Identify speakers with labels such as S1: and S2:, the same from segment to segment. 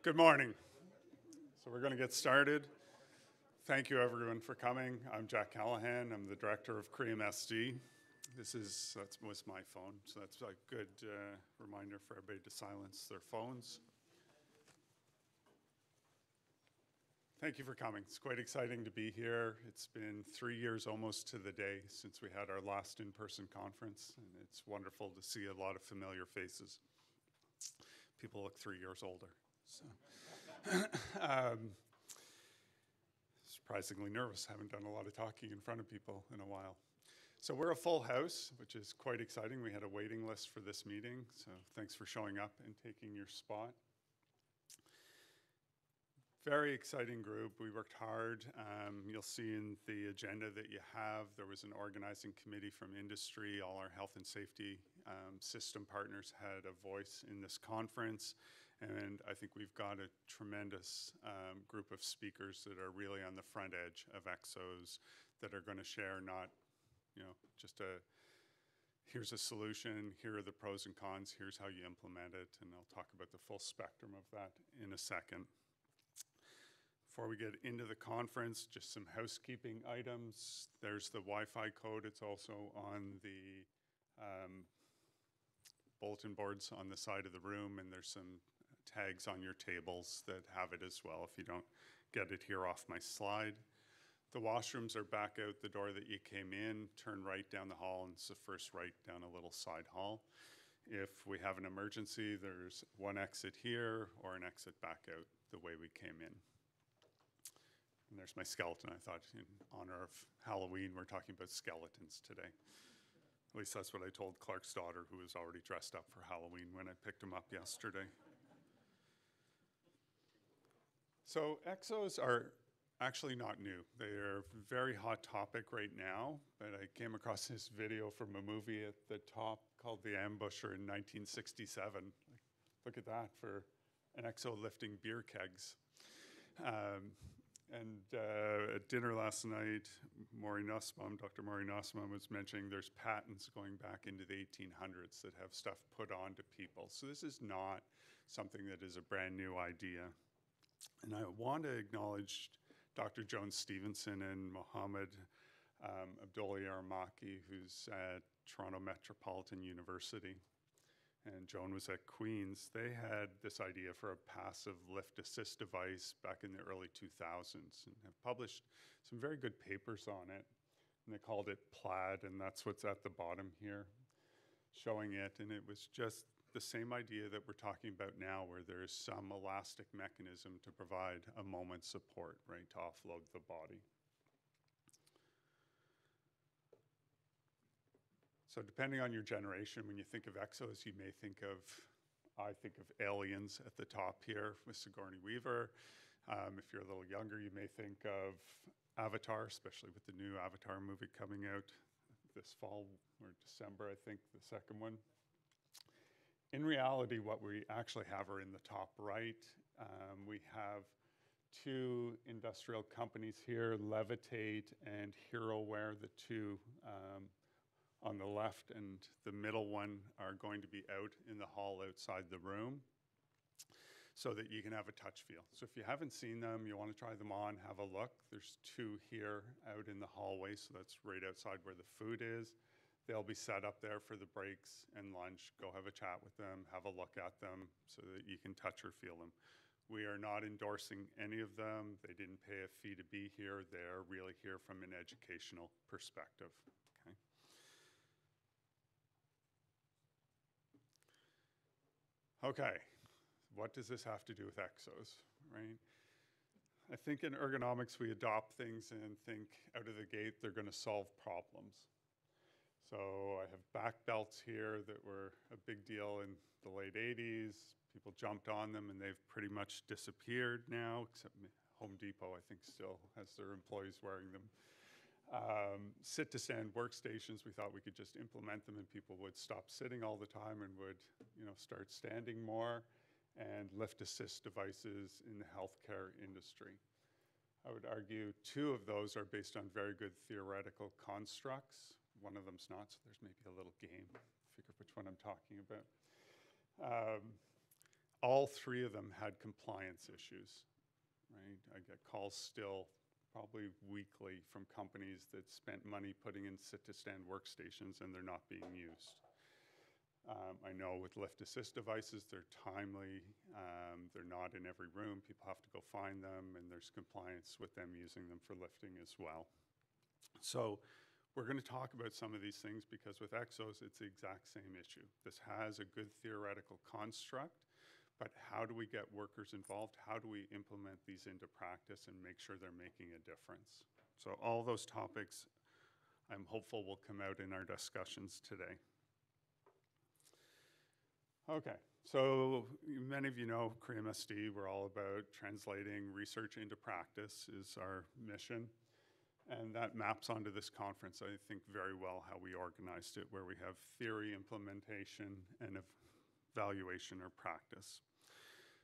S1: Good morning. So we're going to get started. Thank you everyone for coming. I'm Jack Callahan. I'm the director of CRE-MSD. That was my phone, so that's a good reminder for everybody to silence their phones. Thank you for coming. It's quite exciting to be here. It's been 3 years almost to the day since we had our last in-person conference, and it's wonderful to see a lot of familiar faces. People look 3 years older. So, surprisingly nervous. Haven't done a lot of talking in front of people in a while. So we're a full house, which is quite exciting. We had a waiting list for this meeting, so thanks for showing up and taking your spot. Very exciting group. We worked hard. You'll see in the agenda that you have, there was an organizing committee from industry. All our health and safety system partners had a voice in this conference. And I think we've got a tremendous group of speakers that are really on the front edge of EXOS that are going to share not, just here's a solution, here are the pros and cons, here's how you implement it, and I'll talk about the full spectrum of that in a second. Before we get into the conference, just some housekeeping items. There's the Wi-Fi code. It's also on the bulletin boards on the side of the room, and there's some tags on your tables that have it as well if you don't get it here off my slide. The washrooms are back out the door that you came in. Turn right down the hall, and it's the first right down a little side hall. If we have an emergency, there's one exit here or an exit back out the way we came in. And there's my skeleton. I thought in honor of Halloween, we're talking about skeletons today. At least that's what I told Clark's daughter, who was already dressed up for Halloween when I picked him up yesterday. So EXOS are actually not new. They are a very hot topic right now, but I came across this video from a movie at the top called The Ambusher in 1967. Look at that for an EXO lifting beer kegs. At dinner last night, Dr. Maury Nussbaum was mentioning there's patents going back into the 1800s that have stuff put onto people. So this is not something that is a brand new idea. And I want to acknowledge Dr. Joan Stevenson and Mohammed Abdullah-Yarmaki, who's at Toronto Metropolitan University. And Joan was at Queen's. They had this idea for a passive lift assist device back in the early 2000s and have published some very good papers on it. And they called it Plaid, and that's what's at the bottom here, showing it. And it was just the same idea that we're talking about now, where there's some elastic mechanism to provide a moment's support, right, to offload the body. So depending on your generation, when you think of EXOS, you may think of, I think of Aliens at the top here with Sigourney Weaver. If you're a little younger, you may think of Avatar, especially with the new Avatar movie coming out this fall or December, I think, the second one. In reality, what we actually have are in the top right. We have two industrial companies here, Levitate and HeroWare, the two on the left, and the middle one are going to be out in the hall outside the room so that you can have a touch feel. So if you haven't seen them, you want to try them on, have a look. There's two here out in the hallway, so that's right outside where the food is. They'll be set up there for the breaks and lunch. Go have a chat with them, have a look at them so that you can touch or feel them. We are not endorsing any of them. They didn't pay a fee to be here. They're really here from an educational perspective. Okay, what does this have to do with EXOS, right? I think in ergonomics, we adopt things and think out of the gate, they're going to solve problems. So I have back belts here that were a big deal in the late 80s. People jumped on them and they've pretty much disappeared now, except Home Depot, I think, still has their employees wearing them. Sit-to-stand workstations, we thought we could just implement them and people would stop sitting all the time and would, start standing more. And lift assist devices in the healthcare industry. I would argue two of those are based on very good theoretical constructs. One of them's not, so there's maybe a little game. Figure which one I'm talking about. all three of them had compliance issues, right? I get calls still probably weekly from companies that spent money putting in sit-to-stand workstations and they're not being used. I know with lift assist devices, they're timely, they're not in every room, people have to go find them, and there's compliance with them using them for lifting as well. So we're going to talk about some of these things because with Exos, it's the exact same issue. This has a good theoretical construct, but how do we get workers involved? How do we implement these into practice and make sure they're making a difference? So all those topics, I'm hopeful will come out in our discussions today. Okay, so many of you know CRE-MSD, we're all about translating research into practice is our mission. And that maps onto this conference, I think, very well how we organized it, where we have theory, implementation, and evaluation or practice.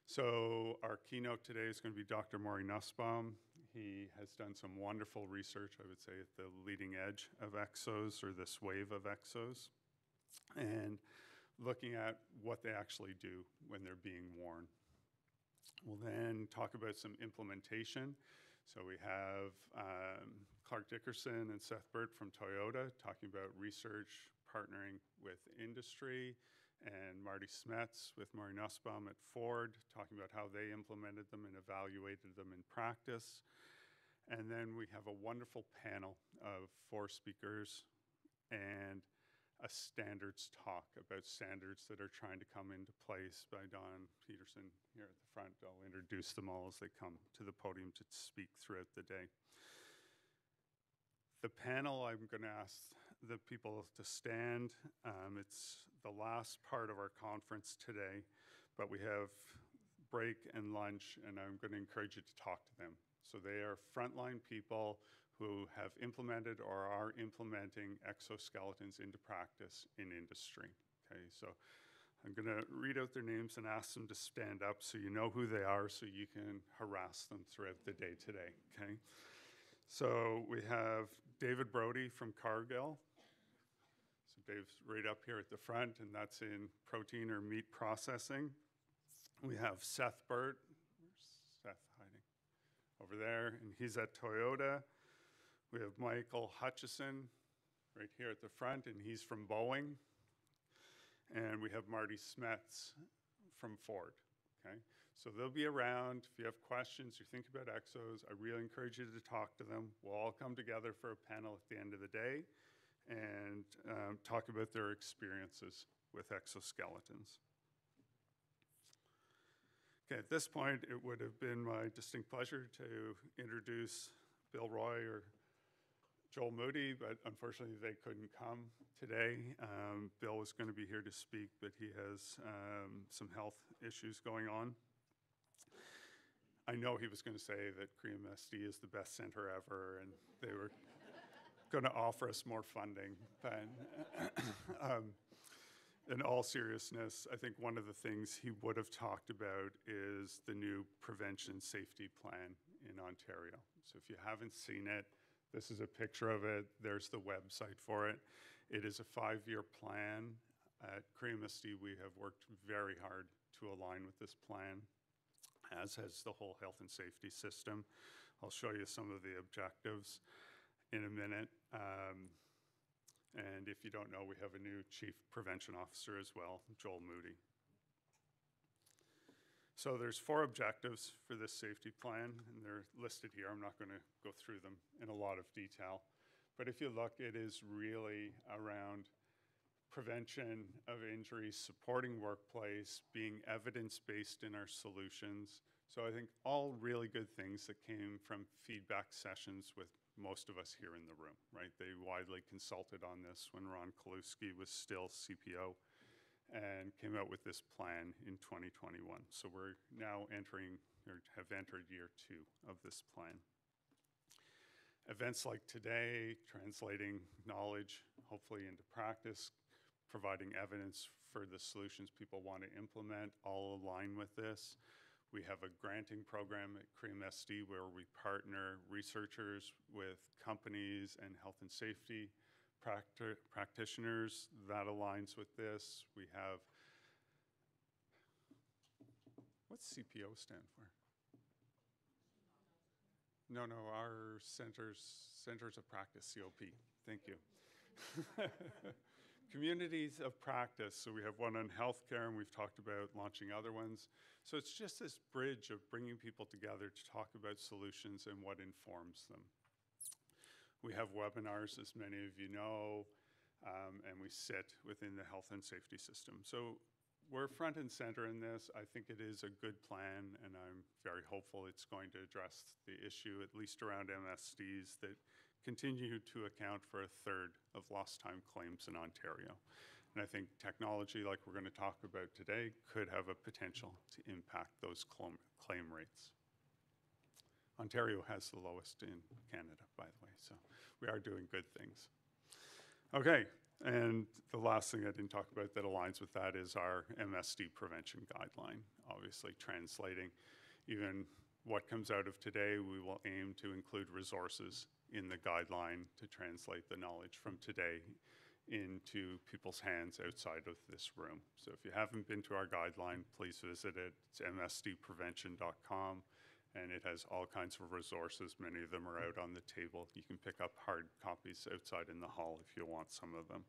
S1: So our keynote today is going to be Dr. Maury Nussbaum. He has done some wonderful research, I would say, at the leading edge of Exos, or this wave of Exos, and looking at what they actually do when they're being worn. We'll then talk about some implementation. So we have Clark Dickerson and Seth Burt from Toyota talking about research, partnering with industry, and Marty Smets with Maury Nussbaum at Ford talking about how they implemented them and evaluated them in practice. And then we have a wonderful panel of 4 speakers and a standards talk about standards that are trying to come into place by Don Peterson here at the front. I'll introduce them all as they come to the podium to speak throughout the day. The panel, I'm going to ask the people to stand. It's the last part of our conference today, but we have break and lunch, and I'm going to encourage you to talk to them. So they are frontline people who have implemented or are implementing exoskeletons into practice in industry. Okay, so I'm going to read out their names and ask them to stand up so you know who they are so you can harass them throughout the day today, okay? So we have David Brody from Cargill. So Dave's right up here at the front, and that's in protein or meat processing. We have Seth Burt. Where's Seth hiding? Over there, and he's at Toyota. We have Michael Hutchison right here at the front, and he's from Boeing. And we have Marty Smets from Ford, okay? So they'll be around. If you have questions, you think about Exos, I really encourage you to talk to them. We'll all come together for a panel at the end of the day and talk about their experiences with exoskeletons. Okay, at this point, it would have been my distinct pleasure to introduce Bill Roy or Joel Moody, but unfortunately they couldn't come today. Bill was going to be here to speak, but he has some health issues going on. I know he was going to say that CRE-MSD is the best center ever, and they were going to offer us more funding. But in all seriousness, I think one of the things he would have talked about is the new prevention safety plan in Ontario. So if you haven't seen it, this is a picture of it. There's the website for it. It is a 5-year plan. At CRE-MSD, we have worked very hard to align with this plan, as has the whole health and safety system. I'll show you some of the objectives in a minute. And if you don't know, we have a new Chief Prevention Officer as well, Joel Moody. So there's 4 objectives for this safety plan, and they're listed here. I'm not going to go through them in a lot of detail. But if you look, it is really around prevention of injuries, supporting workplace, being evidence-based in our solutions. So I think all really good things that came from feedback sessions with most of us here in the room, right? They widely consulted on this when Ron Kaluski was still CPO and came out with this plan in 2021. So we're now entering, or have entered year 2 of this plan. Events like today, translating knowledge, hopefully into practice, providing evidence for the solutions people want to implement, all align with this. We have a granting program at CRE-MSD where we partner researchers with companies and health and safety practitioners. That aligns with this. We have What's CPO stand for? No, our centers of practice, COP. Thank you. Communities of practice. So we have one on healthcare, and we've talked about launching other ones. So it's just this bridge of bringing people together to talk about solutions and what informs them. We have webinars, as many of you know, and we sit within the health and safety system. So we're front and center in this. I think it is a good plan, and I'm very hopeful it's going to address the issue, at least around MSDs, that continue to account for a third of lost time claims in Ontario. And I think technology, like we're going to talk about today, could have a potential to impact those claim rates. Ontario has the lowest in Canada, by the way, so we are doing good things. Okay, and the last thing I didn't talk about that aligns with that is our MSD prevention guideline. Obviously, translating even what comes out of today, we will aim to include resources in the guideline to translate the knowledge from today into people's hands outside of this room. So if you haven't been to our guideline, please visit it. It's msdprevention.com, and it has all kinds of resources. Many of them are out on the table. You can pick up hard copies outside in the hall if you want some of them.